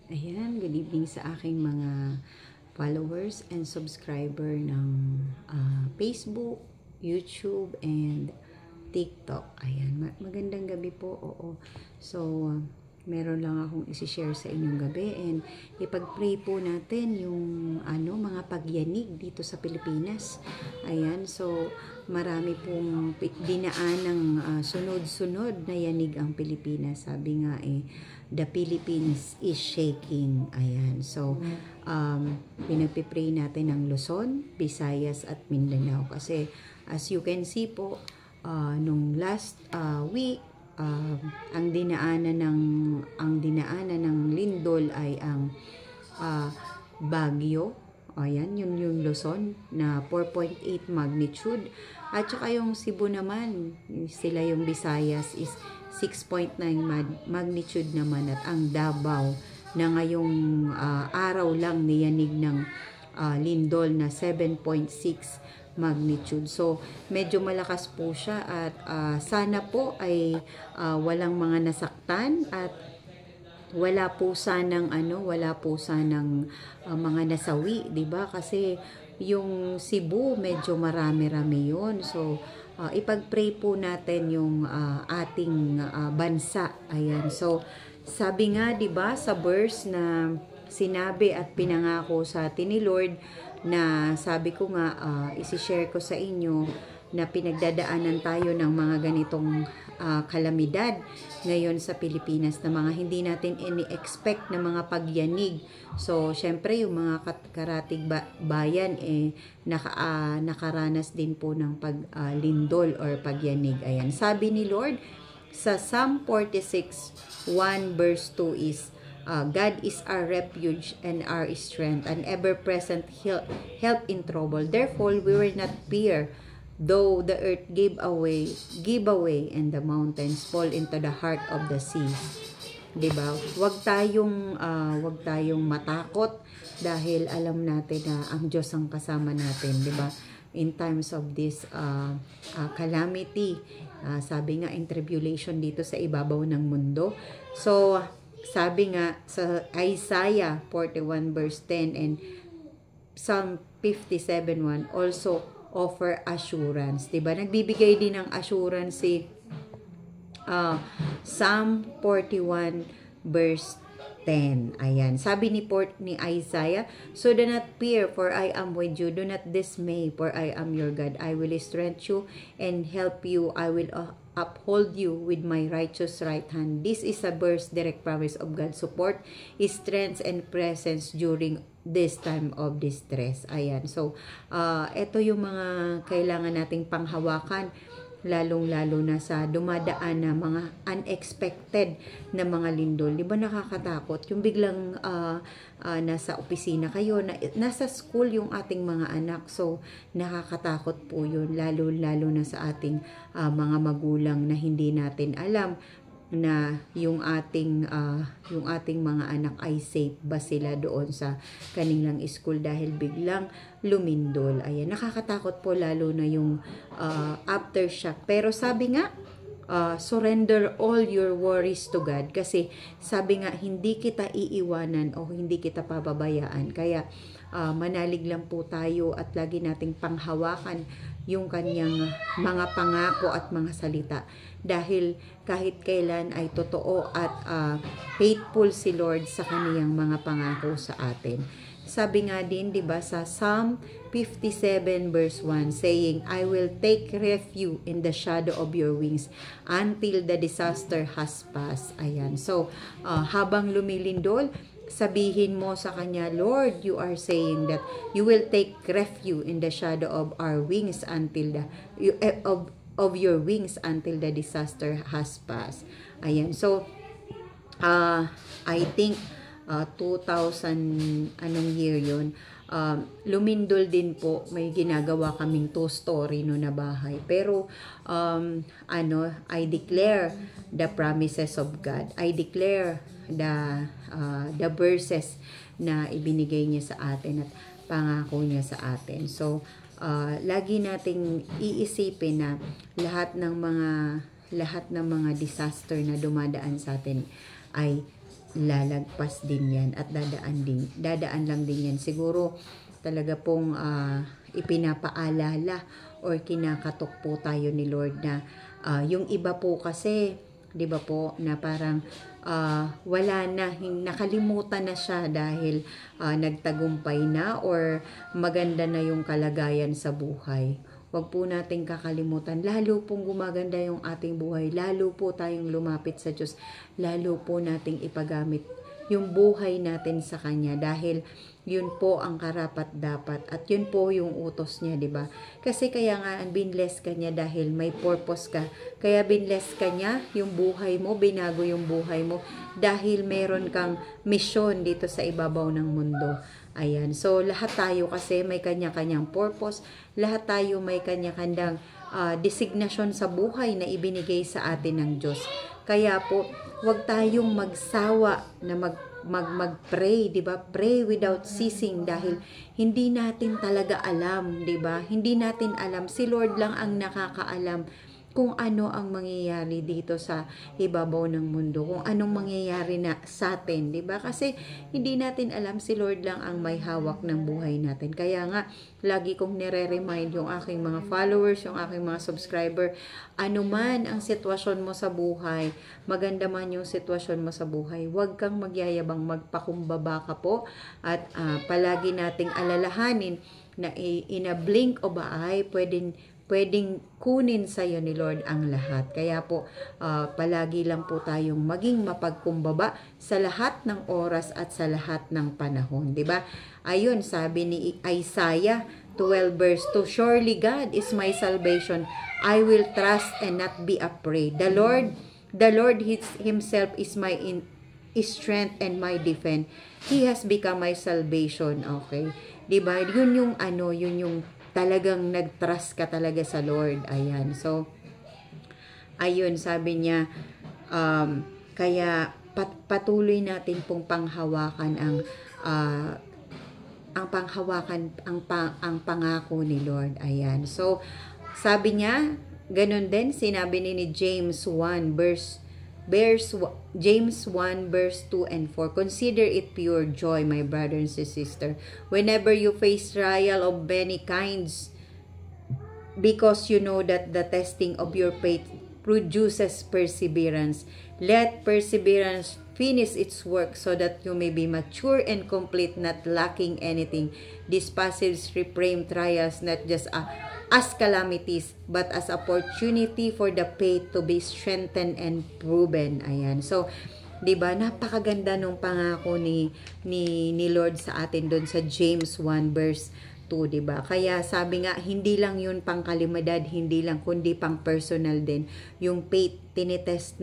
Ayan, good evening sa aking mga followers and subscriber ng Facebook, YouTube, and TikTok. Ayan, magandang gabi po. Oo. So, meron lang akong isi-share sa inyong gabi and ipag-pray po natin yung mga pagyanig dito sa Pilipinas. Ayan, so marami pong dinaan ng sunod-sunod na yanig ang Pilipinas. Sabi nga the Philippines is shaking. Ayan, so pinagpipray natin ng Luzon, Visayas at Mindanao kasi as you can see po, nung last week, ang dinaanan ng lindol ay ang Baguio. Ayan, yung Luzon na 4.8 magnitude. At saka yung Cebu naman, sila yung Visayas is 6.9 magnitude naman. At ang Davao na ngayong araw lang niyanig ng lindol na 7.6 magnitude. So, medyo malakas po siya at sana po ay walang mga nasaktan at wala po sanang mga nasawi, 'di ba? Kasi yung Cebu medyo marami-rami 'yon. So, ipag-pray po natin yung ating bansa. Ayan. So, sabi nga 'di ba sa verse na sinabi at pinangako sa atin ni Lord na sabi ko nga isi-share ko sa inyo na pinagdadaanan tayo ng mga ganitong kalamidad ngayon sa Pilipinas na mga hindi natin ini-expect na mga pagyanig. So, syempre yung mga karatig bayan nakaranas din po ng paglindol or pagyanig. Ayan. Sabi ni Lord sa Psalm 46:1 verse 2 is God is our refuge and our strength, an ever-present help in trouble. Therefore, we will not fear, though the earth give away, and the mountains fall into the heart of the sea. 'Di ba? Huwag tayong matakot dahil alam natin na ang Diyos ang kasama natin, 'di ba? In times of this calamity, sabi nga in tribulation dito sa ibabaw ng mundo. So, sabi nga sa Isaiah 41 verse 10 and Psalm 57:1 also offer assurance. Diba? Nagbibigay din ng assurance si Psalm 41 verse 10. Ayan. Sabi ni Isaiah, so do not fear, for I am with you. Do not dismay, for I am your God. I will strengthen you and help you. I will uphold you with my righteous right hand. This is a verse, direct promise of God's support, strength, and presence during this time of distress. Ayan. So, ito yung mga kailangan nating panghawakan, lalong-lalo na sa dumadaan na mga unexpected na mga lindol. Di ba nakakatakot? Yung biglang nasa opisina kayo, nasa school yung ating mga anak. So, nakakatakot po yun, lalo-lalo na sa ating mga magulang na hindi natin alam na yung ating mga anak ay safe ba sila doon sa kanilang school dahil biglang lumindol. Ayan, nakakatakot po lalo na yung aftershock. Pero sabi nga, surrender all your worries to God kasi sabi nga hindi kita iiwanan o hindi kita pababayaan. Kaya manalig lang po tayo at lagi nating panghawakan yung kanyang mga pangako at mga salita. Dahil kahit kailan ay totoo at faithful si Lord sa kaniyang mga pangako sa atin. Sabi nga din, 'di ba, sa Psalm 57 verse 1 saying, I will take refuge in the shadow of your wings until the disaster has passed. Ayan. So, habang lumilindol, sabihin mo sa kanya, Lord, you are saying that you will take refuge in the shadow of our wings until of your wings until the disaster has passed. Ayan. So, I think 2000 anong year yun, lumindol din po, may ginagawa kaming 2-story no na bahay. Pero I declare the promises of God. I declare the verses na ibinigay niya sa atin at pangako niya sa atin. So, lagi nating iisipin na lahat ng mga disaster na dumadaan sa atin ay lalagpas din yan at dadaan lang din yan. Siguro talaga pong ipinapaalala or kinakatok po tayo ni Lord na yung iba po kasi, di ba po, na parang wala na, nakalimutan na siya dahil nagtagumpay na or maganda na yung kalagayan sa buhay. Huwag po nating kakalimutan, lalo pong gumaganda yung ating buhay, lalo po tayong lumapit sa Diyos, lalo po nating ipagamit yung buhay natin sa Kanya dahil yun po ang karapat-dapat at yun po yung utos niya, di ba? Kasi kaya nga binless ka niya dahil may purpose ka. Kaya binless ka niya yung buhay mo, binago yung buhay mo dahil meron kang misyon dito sa ibabaw ng mundo. Ayan. So, lahat tayo kasi may kanya-kanyang purpose. Lahat tayo may kanya-kanyang designation sa buhay na ibinigay sa atin ng Diyos. Kaya po, huwag tayong magsawa na mag-pray, 'di ba? Pray without ceasing dahil hindi natin talaga alam, 'di ba? Hindi natin alam, si Lord lang ang nakakaalam kung ano ang mangyayari dito sa ibabaw ng mundo, kung anong mangyayari na sa atin, 'di ba? Kasi hindi natin alam, si Lord lang ang may hawak ng buhay natin. Kaya nga lagi kong nire-remind yung aking mga followers, yung aking mga subscriber, ano man ang sitwasyon mo sa buhay, maganda man yung sitwasyon mo sa buhay, huwag kang magyayabang, magpakumbaba ka po at palagi nating alalahanin na in a blink of an eye, pwedeng kunin sa iyo ni Lord ang lahat. Kaya po, palagi lang po tayong maging mapagkumbaba sa lahat ng oras at sa lahat ng panahon. 'Di ba? Ayun, sabi ni Isaiah 12 verse 2, surely God is my salvation. I will trust and not be afraid. The Lord himself is my strength and my defense. He has become my salvation. Okay? 'Di ba? Yun yung talagang nag-trust ka talaga sa Lord. Ayan. So, ayun, sabi niya, kaya patuloy natin pong panghawakan ang pangako ni Lord. Ayan. So, sabi niya, ganun din, sinabi ni James 1 verse 2 and 4, consider it pure joy, my brothers and sisters, whenever you face trial of many kinds, because you know that the testing of your faith produces perseverance. Let perseverance finish its work so that you may be mature and complete, not lacking anything. These passages reframe trials not just as calamities, but as opportunity for the faith to be strengthened and proven. Ayan. So, 'di ba, napakaganda nung pangako ni Lord sa atin doon sa James 1 verse 2, 'di ba? Kaya sabi nga, hindi lang 'yun pangkalimidad, hindi lang kundi pang personal din. Yung faith, tinitest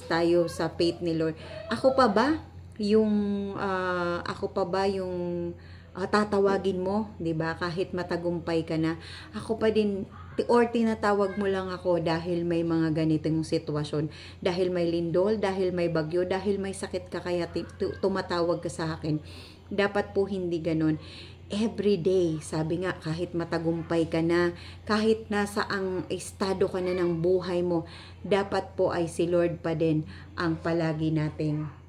tayo sa faith ni Lord. Ako pa ba yung tatawagin mo, 'di ba? Kahit matagumpay ka na, ako pa din, or tinatawag mo lang ako dahil may mga ganitong sitwasyon, dahil may lindol, dahil may bagyo, dahil may sakit ka, kaya tumatawag ka sa akin. Dapat po hindi ganon. Every day, sabi nga, kahit matagumpay ka na, kahit nasa ang estado ka na ng buhay mo, dapat po ay si Lord pa din ang palagi nating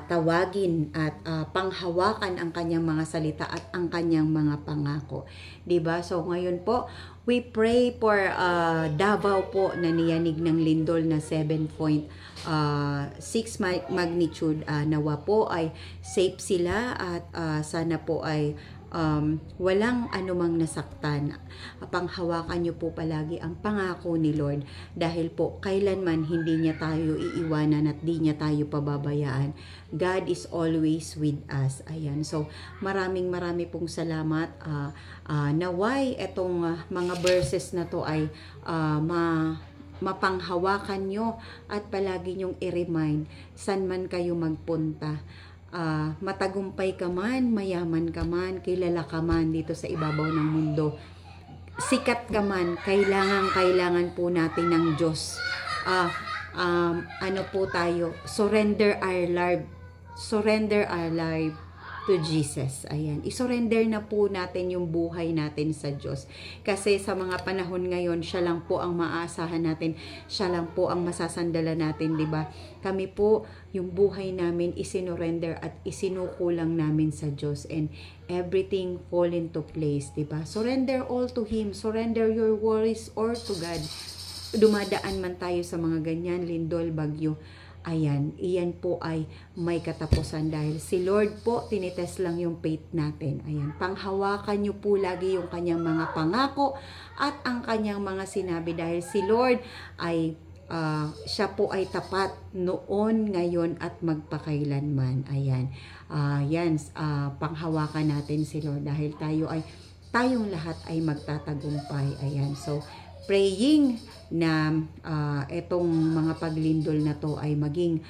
tawagin at panghawakan ang kanyang mga salita at ang kanyang mga pangako. 'Di ba? So ngayon po, we pray for Davao po na niyanig ng lindol na 7.6 magnitude. Nawa po ay safe sila at sana po ay walang anumang nasaktan. Panghawakan niyo po palagi ang pangako ni Lord dahil po kailanman hindi niya tayo iiwanan at di niya tayo pababayaan. God is always with us. Ayan. So, marami pong salamat. Naway itong mga verses na to ay mapanghawakan nyo at palagi nyong i-remind saan man kayo magpunta. Matagumpay ka man, mayaman ka man, kilala ka man dito sa ibabaw ng mundo, sikat ka man, kailangan po natin ng Diyos. Ano po tayo, surrender our life to Jesus. Ayan. I-surrender na po natin yung buhay natin sa Diyos. Kasi sa mga panahon ngayon, siya lang po ang maaasahan natin. Siya lang po ang masasandala natin, di ba? Kami po, yung buhay namin isinurrender at isinukulang namin sa Diyos. And everything fall into place, di ba? Surrender all to Him. Surrender your worries all to God. Dumadaan man tayo sa mga ganyan, lindol, bagyo. Ayan, iyan po ay may katapusan dahil si Lord po, tinitest lang yung faith natin. Ayan, panghawakan nyo po lagi yung kanyang mga pangako at ang kanyang mga sinabi dahil si Lord ay, siya po ay tapat noon, ngayon at magpakailanman. Ayan, panghawakan natin si Lord dahil tayong lahat ay magtatagumpay. Ayan, so praying na etong mga paglindol na to ay maging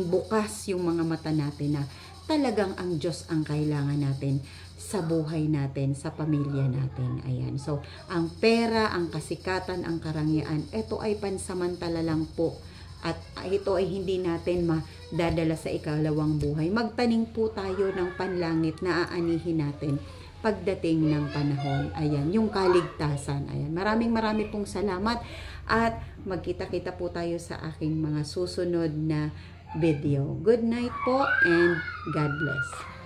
bukas yung mga mata natin na talagang ang Diyos ang kailangan natin sa buhay natin, sa pamilya natin. Ayan. So, ang pera, ang kasikatan, ang karangyaan, ito ay pansamantala lang po. At ito ay hindi natin madadala sa ikalawang buhay. Magtanim po tayo ng panlangit na aanihin natin pagdating ng panahon. Ayan, yung kaligtasan. Ayan, maraming pong salamat at magkita-kita po tayo sa aking mga susunod na video. Good night po and God bless.